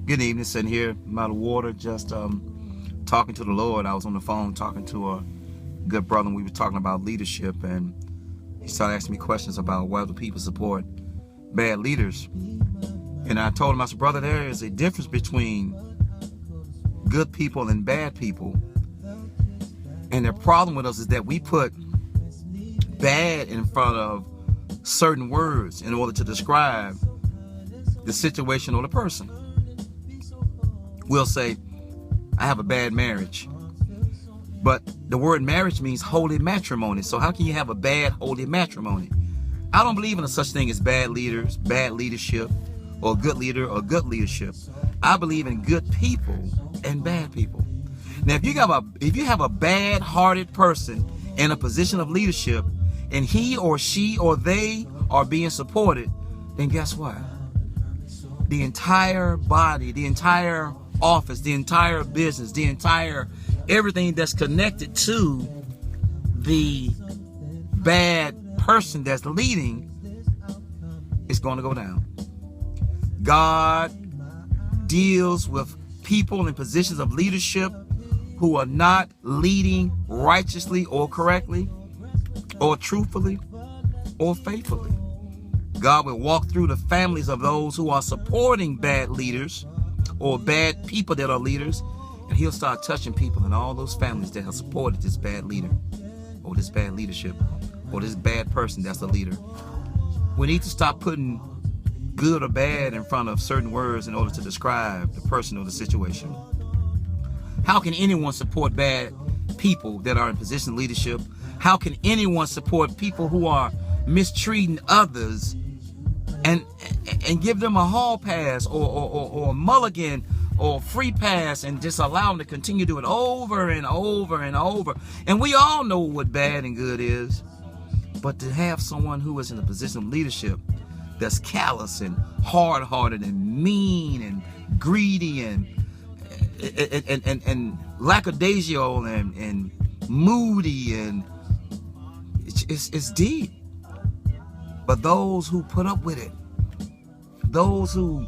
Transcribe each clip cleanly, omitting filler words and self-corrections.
Good evening, sitting here by the water, just talking to the Lord. I was on the phone talking to a good brother, and we were talking about leadership, and he started asking me questions about why do people support bad leaders. And I told him, I said, brother, there is a difference between good people and bad people. And the problem with us is that we put bad in front of certain words in order to describe the situation or the person. We'll say, I have a bad marriage. But the word marriage means holy matrimony. So how can you have a bad holy matrimony? I don't believe in a such thing as bad leaders, bad leadership, or good leader or good leadership. I believe in good people and bad people. Now, if you have a bad-hearted person in a position of leadership, and he or she or they are being supported, then guess what? The entire body, the entire office, the entire business, the entire everything that's connected to the bad person that's leading is going to go down. God deals with people in positions of leadership who are not leading righteously or correctly or truthfully or faithfully. God will walk through the families of those who are supporting bad leaders or bad people that are leaders, and he'll start touching people in all those families that have supported this bad leader or this bad leadership or this bad person that's the leader. We need to stop putting good or bad in front of certain words in order to describe the person or the situation. How can anyone support bad people that are in position of leadership? How can anyone support people who are mistreating others and give them a hall pass or a mulligan or a free pass and just allow them to continue to do it over and over and over? And we all know what bad and good is. But to have someone who is in a position of leadership that's callous and hard-hearted and mean and greedy and lackadaisical and moody, and it's deep. But those who put up with it, those who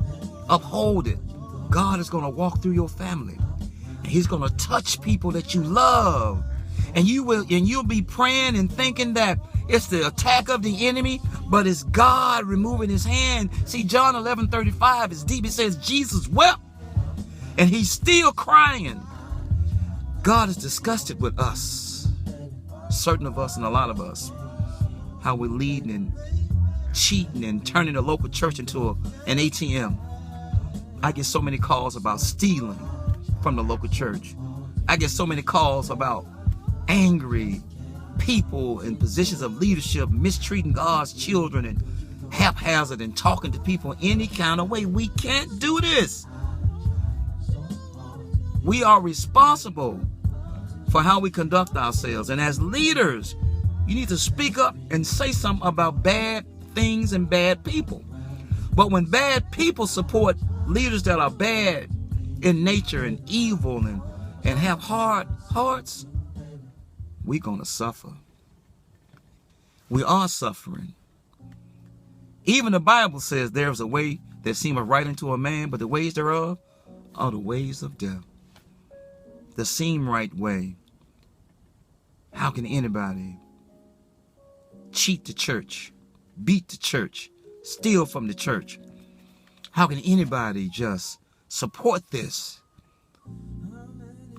uphold it, God is going to walk through your family, and he's going to touch people that you love, and you'll be praying and thinking that it's the attack of the enemy, but it's God removing his hand. See, John 11:35 is deep. It says Jesus wept, and he's still crying. God is disgusted with us, certain of us and a lot of us, how we're leading and cheating and turning the local church into an ATM. I get so many calls about stealing from the local church. I get so many calls about angry people in positions of leadership mistreating God's children and haphazard and talking to people any kind of way. We can't do this. We are responsible for how we conduct ourselves. And as leaders, you need to speak up and say something about bad things and bad people. But when bad people support leaders that are bad in nature and evil and have hard hearts, we're going to suffer. We are suffering. Even the Bible says there's a way that seemeth right unto a man, but the ways thereof are the ways of death. The seem right way. How can anybody cheat the church, beat the church, steal from the church? How can anybody just support this?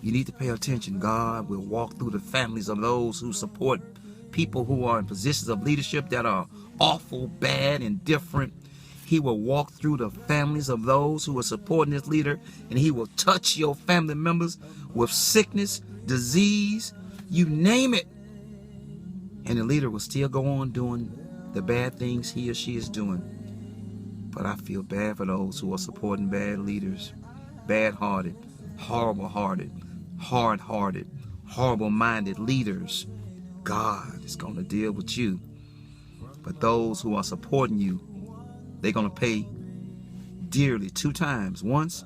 You need to pay attention. God will walk through the families of those who support people who are in positions of leadership that are awful, bad, and different. He will walk through the families of those who are supporting this leader, and he will touch your family members with sickness, disease, you name it. And the leader will still go on doing the bad things he or she is doing. But I feel bad for those who are supporting bad leaders, bad-hearted, horrible-hearted, hard-hearted, horrible-minded leaders. God is going to deal with you. But those who are supporting you, they're going to pay dearly 2 times. Once,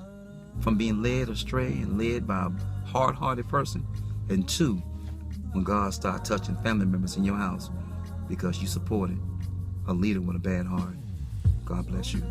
from being led astray and led by a hard-hearted person. And 2, when God starts touching family members in your house because you supported a leader with a bad heart. God bless you.